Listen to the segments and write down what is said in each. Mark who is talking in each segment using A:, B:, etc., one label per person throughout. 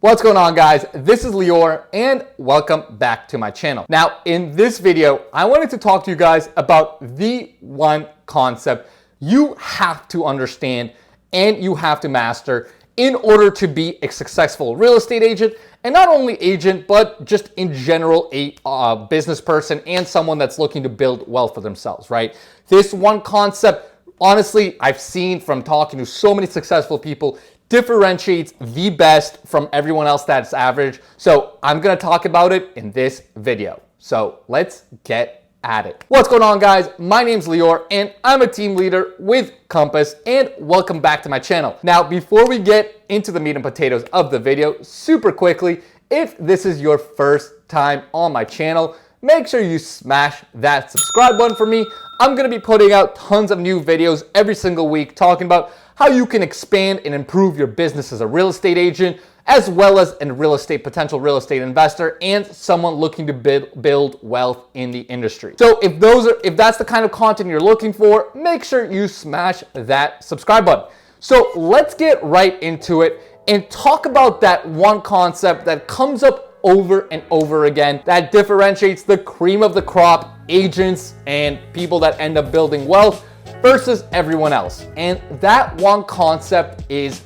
A: What's going on, guys? This is Lior and welcome back to my channel. Now, in this video, I wanted to talk to you guys about the one concept you have to understand and you have to master in order to be a successful real estate agent, and not only agent, but just in general a business person and someone that's looking to build wealth for themselves, right? This one concept, honestly, I've seen from talking to so many successful people, differentiates the best from everyone else that's average. So I'm gonna talk about it in this video. So let's get at it. What's going on, guys? My name's Lior and I'm a team leader with Compass, and welcome back to my channel. Now, before we get into the meat and potatoes of the video, super quickly, if this is your first time on my channel, make sure you smash that subscribe button for me. I'm gonna be putting out tons of new videos every single week talking about how you can expand and improve your business as a real estate agent, as well as a potential real estate investor and someone looking to build wealth in the industry. So if that's the kind of content you're looking for, make sure you smash that subscribe button. So let's get right into it and talk about that one concept that comes up over and over again that differentiates the cream of the crop agents and people that end up building wealth versus everyone else. And that one concept is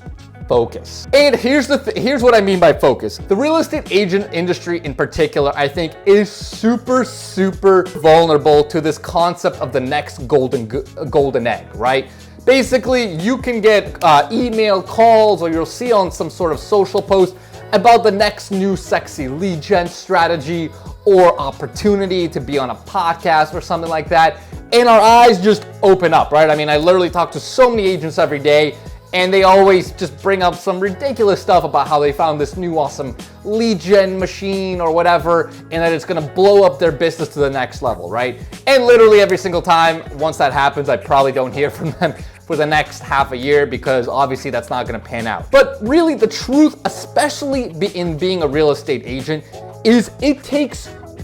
A: focus. And here's what I mean by focus. The real estate agent industry in particular, I think, is super vulnerable to this concept of the next golden egg, right? Basically, you can get email calls, or you'll see on some sort of social post about the next new sexy lead gen strategy or opportunity to be on a podcast or something like that, and our eyes just open up, right? I mean, I literally talk to so many agents every day, and they always just bring up some ridiculous stuff about how they found this new awesome lead gen machine or whatever, and that it's gonna blow up their business to the next level, right? And literally every single time, once that happens, I probably don't hear from them for the next half a year, because obviously that's not gonna pan out. But really, the truth, especially in being a real estate agent, is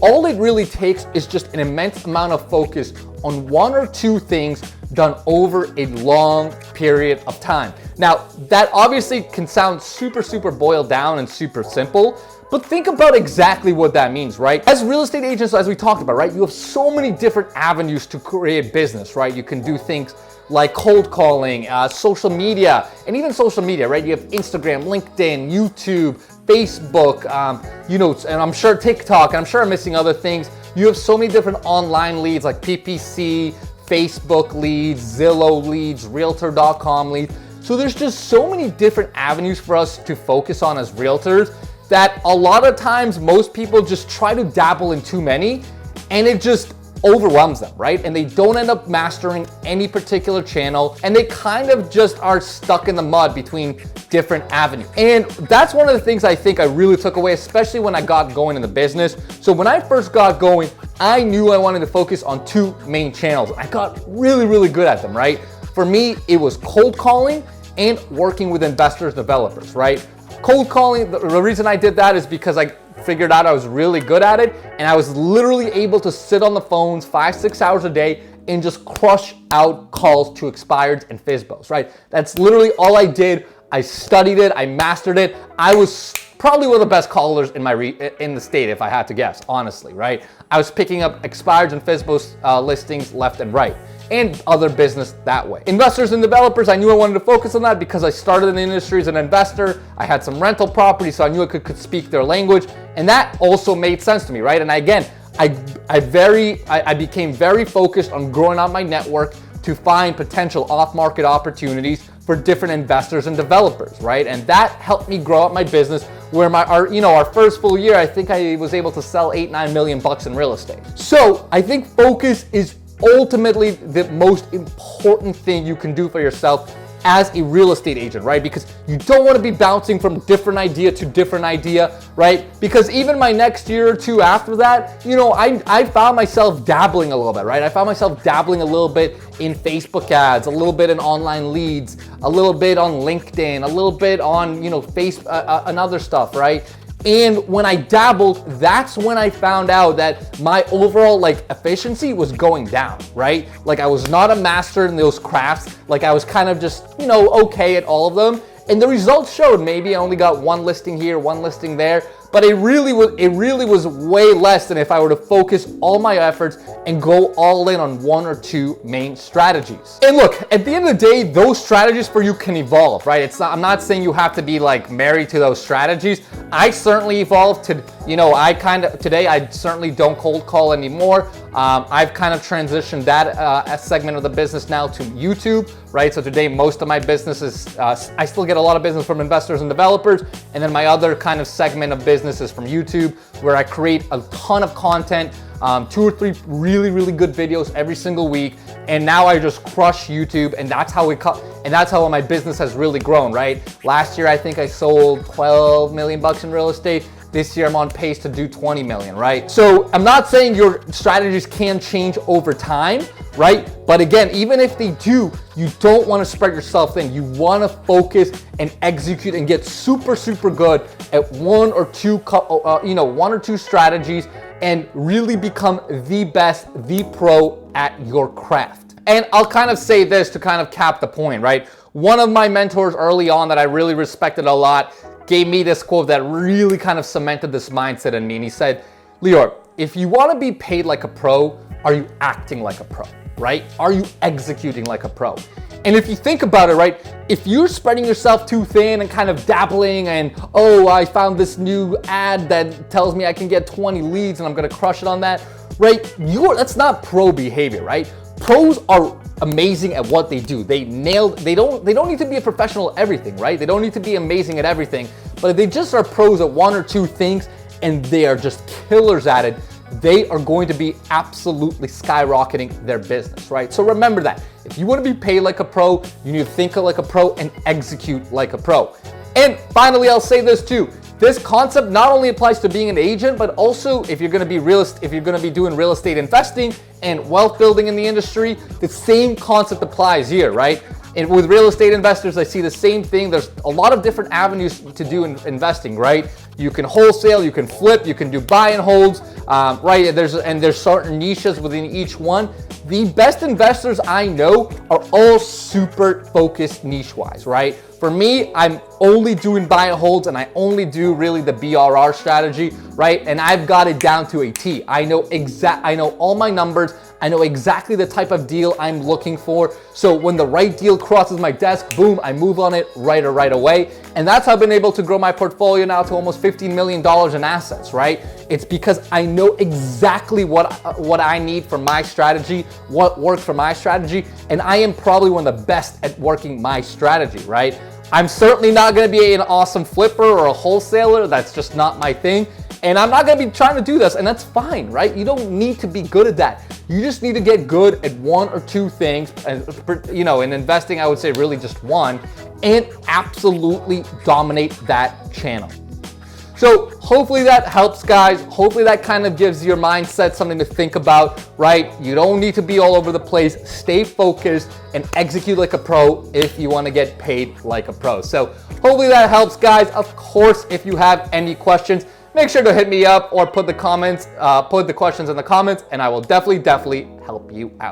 A: all it really takes is just an immense amount of focus on one or two things done over a long period of time. Now, that obviously can sound super boiled down and super simple, but think about exactly what that means, right? As real estate agents, as we talked about, right, you have so many different avenues to create business, right? You can do things like cold calling, social media, and even social media, right? You have Instagram, LinkedIn, YouTube, Facebook, and I'm sure TikTok, and I'm sure I'm missing other things. You have so many different online leads like PPC, Facebook leads, Zillow leads, Realtor.com leads. So there's just so many different avenues for us to focus on as realtors that a lot of times most people just try to dabble in too many, and it just overwhelms them, right? And they don't end up mastering any particular channel, and they kind of just are stuck in the mud between different avenues. And that's one of the things I think I really took away, especially when I got going in the business. So when I first got going, I knew I wanted to focus on two main channels. I got really good at them, right? For me, it was cold calling and working with investors, developers, right? Cold calling, the reason I did that is because I figured out I was really good at it, and I was literally able to sit on the phones 5-6 hours a day and just crush out calls to expireds and FSBOs, right? That's literally all I did. I studied it, I mastered it. I was probably one of the best callers in the state, if I had to guess, honestly, right? I was picking up expireds and FSBOs listings left and right, and other business that way. Investors and developers, I knew I wanted to focus on that because I started in the industry as an investor. I had some rental property, so I knew I could speak their language, and that also made sense to me, right? And I became very focused on growing out my network to find potential off-market opportunities for different investors and developers, right? And that helped me grow up my business, where our first full year, I think I was able to sell $8-9 million in real estate. So I think focus is ultimately the most important thing you can do for yourself as a real estate agent, right? Because you don't want to be bouncing from different idea to different idea, right? Because even my next year or two after that, I found myself dabbling a little bit, right? I found myself dabbling a little bit in Facebook ads, a little bit in online leads, a little bit on LinkedIn, a little bit on, Facebook, and other stuff, right? And when I dabbled, that's when I found out that my overall efficiency was going down, right? Like I was not a master in those crafts. Like I was kind of just, okay at all of them. And the results showed. Maybe I only got one listing here, one listing there, but it really was way less than if I were to focus all my efforts and go all in on one or two main strategies. And look, at the end of the day, those strategies for you can evolve, right? I'm not saying you have to be like married to those strategies. I certainly evolved to, today I certainly don't cold call anymore. I've kind of transitioned that segment of the business now to YouTube, right? So today, most of my business is, I still get a lot of business from investors and developers. And then my other kind of segment of business is from YouTube, where I create a ton of content, 2 or 3 really good videos every single week. And now I just crush YouTube, and that's how my business has really grown, right? Last year, I think I sold 12 million bucks in real estate. This year I'm on pace to do 20 million, right? So I'm not saying your strategies can change over time, right? But again, even if they do, you don't want to spread yourself thin. You want to focus and execute and get super good at one or two strategies and really become the best, the pro at your craft. And I'll kind of say this to kind of cap the point, right? One of my mentors early on that I really respected a lot gave me this quote that really kind of cemented this mindset in me. And he said, Lior, if you want to be paid like a pro, are you acting like a pro, right? Are you executing like a pro? And if you think about it, right, if you're spreading yourself too thin and kind of dabbling and, oh, I found this new ad that tells me I can get 20 leads and I'm going to crush it on that, right? That's not pro behavior, right? Pros are amazing at what they do. They don't need to be a professional at everything, right? They don't need to be amazing at everything, but if they just are pros at one or two things and they are just killers at it, they are going to be absolutely skyrocketing their business, right? So remember that. If you want to be paid like a pro, you need to think like a pro and execute like a pro. And finally, I'll say this too. This concept not only applies to being an agent, but also if you're going to be doing real estate investing and wealth building in the industry, the same concept applies here, right? And with real estate investors, I see the same thing. There's a lot of different avenues to do in investing, right? You can wholesale, you can flip, you can do buy and holds, right? There's certain niches within each one. The best investors I know are all super focused niche-wise, right? For me, I'm only doing buy and holds, and I only do really the BRR strategy, right? And I've got it down to a T. I know all my numbers. I know exactly the type of deal I'm looking for. So when the right deal crosses my desk, boom, I move on it right away. And that's how I've been able to grow my portfolio now to almost $15 million in assets, right? It's because I know exactly what I need for my strategy, what works for my strategy, and I am probably one of the best at working my strategy, right? I'm certainly not gonna be an awesome flipper or a wholesaler. That's just not my thing. And I'm not gonna be trying to do this, and that's fine, right? You don't need to be good at that. You just need to get good at one or two things. And, in investing, I would say really just one, and absolutely dominate that channel. So hopefully that helps, guys. Hopefully that kind of gives your mindset something to think about, right? You don't need to be all over the place. Stay focused and execute like a pro if you want to get paid like a pro. So hopefully that helps, guys. Of course, if you have any questions, make sure to hit me up or put the questions in the comments, and I will definitely help you out.